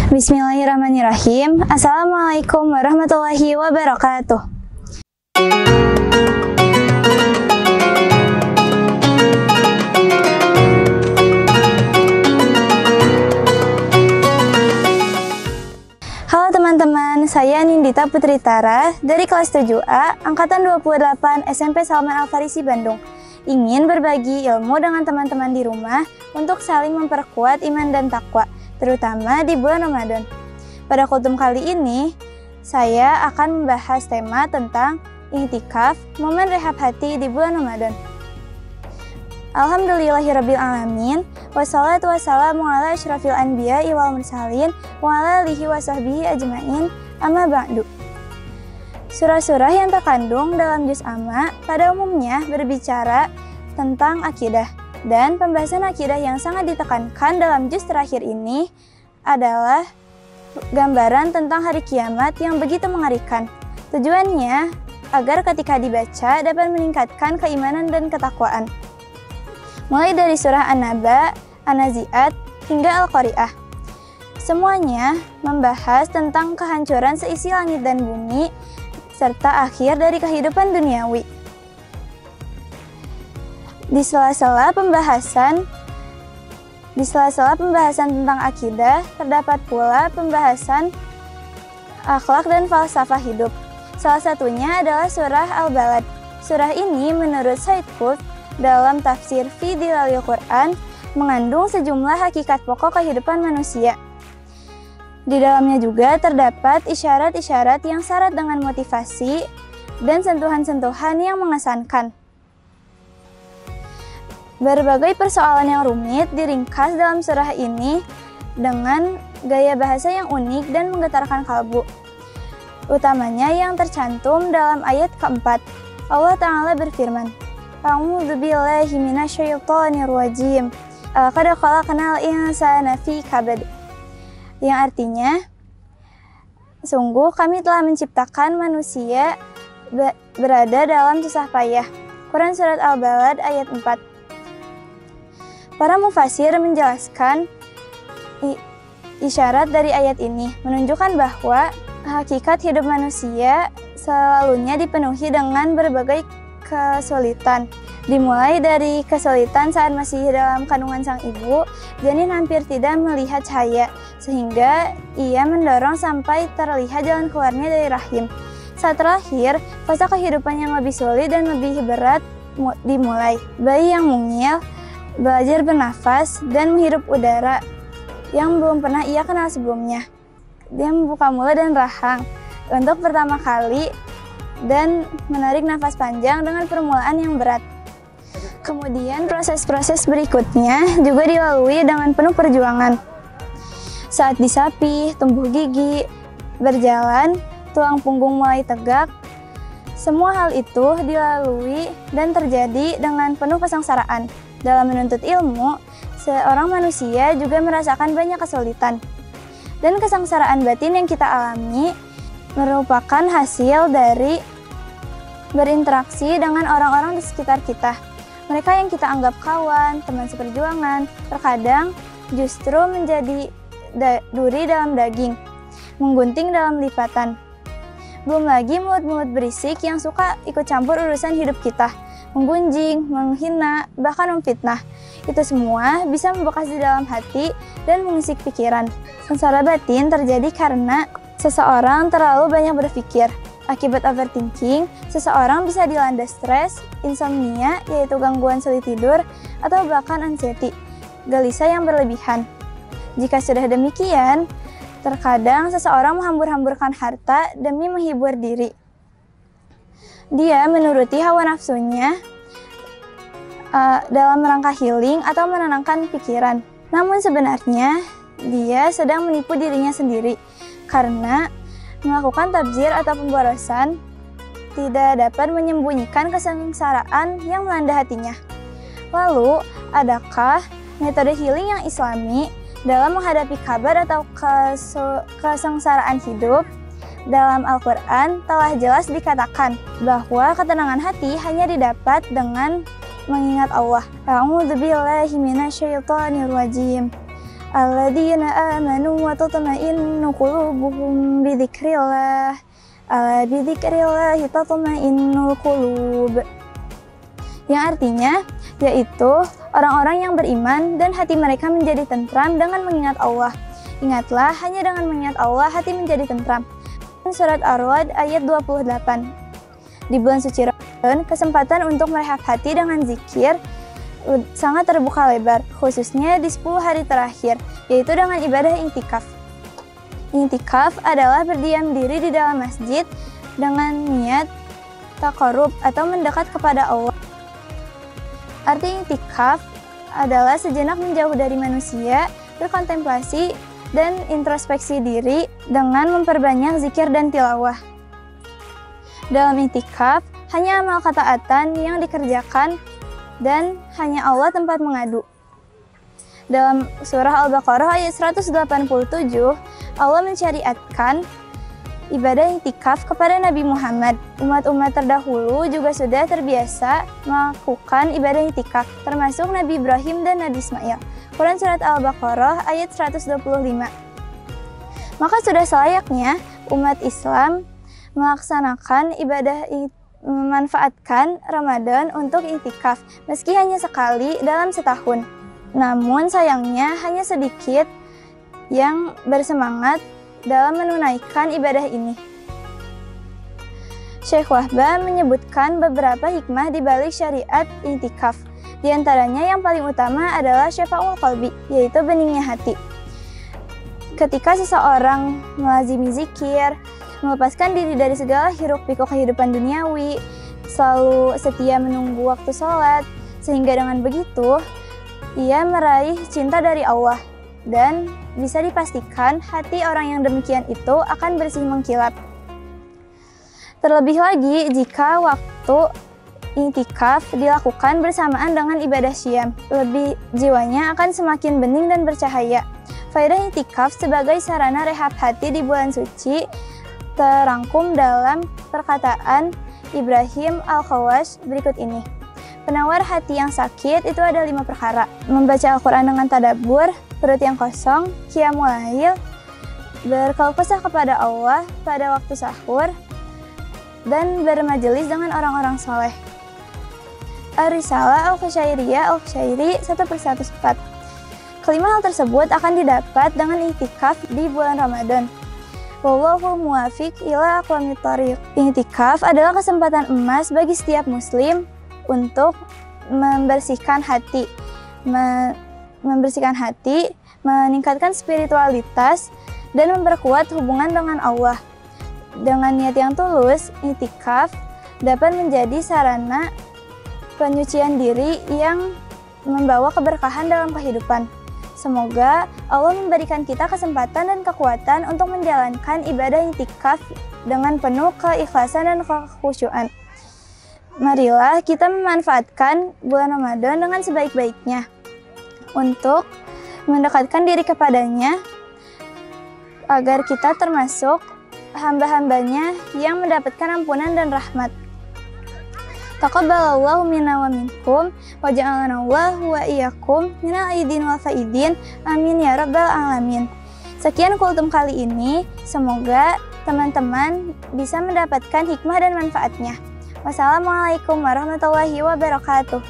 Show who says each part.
Speaker 1: Bismillahirrahmanirrahim. Assalamualaikum warahmatullahi wabarakatuh. Halo teman-teman, saya Nindita Putri Tara dari kelas 7A, Angkatan 28 SMP Salman Al-Farisi Bandung. Ingin berbagi ilmu dengan teman-teman di rumah untuk saling memperkuat iman dan takwa, terutama di bulan Ramadan. Pada kultum kali ini, saya akan membahas tema tentang i'tikaf, momen rehab hati di bulan Ramadan. Alhamdulillahirabbil alamin, wassalatu wassalamu ala asyrafil anbiya'i wal mursalin wa ala alihi wa sahbihi ajmain, amma ba'du. Surah-surah yang terkandung dalam juz amma pada umumnya berbicara tentang akidah. Dan pembahasan akidah yang sangat ditekankan dalam juz terakhir ini adalah gambaran tentang hari kiamat yang begitu mengerikan. Tujuannya agar ketika dibaca dapat meningkatkan keimanan dan ketakwaan. Mulai dari surah An-Naba, An-Nazi'at, hingga Al-Qari'ah. Semuanya membahas tentang kehancuran seisi langit dan bumi, serta akhir dari kehidupan duniawi. Di sela-sela pembahasan tentang akidah, terdapat pula pembahasan akhlak dan falsafah hidup. Salah satunya adalah surah Al-Balad. Surah ini menurut Said Qutb dalam tafsir Fi Dhilalil Quran mengandung sejumlah hakikat pokok kehidupan manusia. Di dalamnya juga terdapat isyarat-isyarat yang syarat dengan motivasi dan sentuhan-sentuhan yang mengesankan. Berbagai persoalan yang rumit diringkas dalam surah ini dengan gaya bahasa yang unik dan menggetarkan kalbu. Utamanya yang tercantum dalam ayat keempat. Allah Ta'ala berfirman, A'udzu billahi minasyaitonir rajim. Qad khalaqnal insana fi kabad. Yang artinya, sungguh kami telah menciptakan manusia berada dalam susah payah. Quran Surat Al-Balad ayat 4. Para mufasir menjelaskan isyarat dari ayat ini menunjukkan bahwa hakikat hidup manusia selalunya dipenuhi dengan berbagai kesulitan. Dimulai dari kesulitan saat masih dalam kandungan sang ibu, janin hampir tidak melihat cahaya, sehingga ia mendorong sampai terlihat jalan keluarnya dari rahim. Saat terakhir, fase kehidupan yang lebih sulit dan lebih berat dimulai. Bayi yang mungil, belajar bernafas dan menghirup udara yang belum pernah ia kenal sebelumnya. Dia membuka mulut dan rahang untuk pertama kali dan menarik nafas panjang dengan permulaan yang berat. Kemudian proses-proses berikutnya juga dilalui dengan penuh perjuangan. Saat disapi, tumbuh gigi, berjalan, tulang punggung mulai tegak. Semua hal itu dilalui dan terjadi dengan penuh kesengsaraan. Dalam menuntut ilmu, seorang manusia juga merasakan banyak kesulitan. Dan kesengsaraan batin yang kita alami merupakan hasil dari berinteraksi dengan orang-orang di sekitar kita. Mereka yang kita anggap kawan, teman seperjuangan, terkadang justru menjadi duri dalam daging, menggunting dalam lipatan. Belum lagi mulut-mulut berisik yang suka ikut campur urusan hidup kita, menggunjing, menghina, bahkan memfitnah. Itu semua bisa membekas di dalam hati dan mengusik pikiran. Sengsara batin terjadi karena seseorang terlalu banyak berpikir. Akibat overthinking, seseorang bisa dilanda stres, insomnia, yaitu gangguan sulit tidur, atau bahkan anxiety, gelisah yang berlebihan. Jika sudah demikian, terkadang seseorang menghambur-hamburkan harta demi menghibur diri. Dia menuruti hawa nafsunya dalam rangka healing atau menenangkan pikiran. Namun sebenarnya dia sedang menipu dirinya sendiri karena melakukan tabzir atau pemborosan tidak dapat menyembunyikan kesengsaraan yang melanda hatinya. Lalu, adakah metode healing yang islami dalam menghadapi kabar atau kesengsaraan hidup? Dalam Al-Quran telah jelas dikatakan bahwa ketenangan hati hanya didapat dengan mengingat Allah. A'udzu billahi minasyaitonir rajim. alladzina amanu wa tatma'innu qulubuhum bidzikrillah. Ala bidzikrillah tatma'innul qulub. Yang artinya yaitu orang-orang yang beriman dan hati mereka menjadi tentram dengan mengingat Allah. Ingatlah, hanya dengan mengingat Allah hati menjadi tentram. Surat Ar-Ra'd ayat 28. Di bulan suci Ramadan, kesempatan untuk merehab hati dengan zikir sangat terbuka lebar, khususnya di 10 hari terakhir, yaitu dengan ibadah i'tikaf. I'tikaf adalah berdiam diri di dalam masjid dengan niat taqarrub atau mendekat kepada Allah. Arti i'tikaf adalah sejenak menjauh dari manusia, berkontemplasi, dan introspeksi diri dengan memperbanyak zikir dan tilawah. Dalam i'tikaf, hanya amal ketaatan yang dikerjakan dan hanya Allah tempat mengadu. Dalam surah Al-Baqarah ayat 187, Allah mensyariatkan ibadah i'tikaf kepada Nabi Muhammad. Umat-umat terdahulu juga sudah terbiasa melakukan ibadah i'tikaf, termasuk Nabi Ibrahim dan Nabi Ismail. Quran Surat Al-Baqarah ayat 125. Maka sudah selayaknya umat Islam melaksanakan ibadah memanfaatkan Ramadan untuk i'tikaf, meski hanya sekali dalam setahun. Namun sayangnya hanya sedikit yang bersemangat dalam menunaikan ibadah ini. Syekh Wahbah menyebutkan beberapa hikmah di balik syariat i'tikaf. Di antaranya yang paling utama adalah syafa'ul qalbi, yaitu beningnya hati. Ketika seseorang melazimi zikir, melepaskan diri dari segala hiruk-pikuk kehidupan duniawi, selalu setia menunggu waktu sholat, sehingga dengan begitu, ia meraih cinta dari Allah. Dan bisa dipastikan hati orang yang demikian itu akan bersih mengkilap. Terlebih lagi jika waktu i'tikaf dilakukan bersamaan dengan ibadah syiyam, lebih jiwanya akan semakin bening dan bercahaya. Faedah i'tikaf sebagai sarana rehab hati di bulan suci terangkum dalam perkataan Ibrahim Al-Khawash berikut ini. Penawar hati yang sakit itu ada 5 perkara: membaca Al-Quran dengan tadabbur, perut yang kosong, qiyamul lail, berkeluh kesah kepada Allah pada waktu sahur, dan bermajelis dengan orang-orang soleh. Ar-Risalah Al-Qushairiyah Al-Qushairi 1/104. Kelima hal tersebut akan didapat dengan i'tikaf di bulan Ramadan. Wallahu muwafiq ila aqwamit thoriq. I'tikaf adalah kesempatan emas bagi setiap muslim untuk membersihkan hati, meningkatkan spiritualitas, dan memperkuat hubungan dengan Allah. Dengan niat yang tulus, i'tikaf dapat menjadi sarana penyucian diri yang membawa keberkahan dalam kehidupan. Semoga Allah memberikan kita kesempatan dan kekuatan untuk menjalankan ibadah i'tikaf dengan penuh keikhlasan dan kekhusyuan. Marilah kita memanfaatkan bulan Ramadan dengan sebaik-baiknya untuk mendekatkan diri kepadanya agar kita termasuk hamba-hambanya yang mendapatkan ampunan dan rahmat. Taqabbalallahu minna wa minkum wa ja'alanallahu wa iyyakum minal aidin wal faidin. Amin ya rabbal alamin. Sekian kultum kali ini, semoga teman-teman bisa mendapatkan hikmah dan manfaatnya. Wassalamualaikum warahmatullahi wabarakatuh.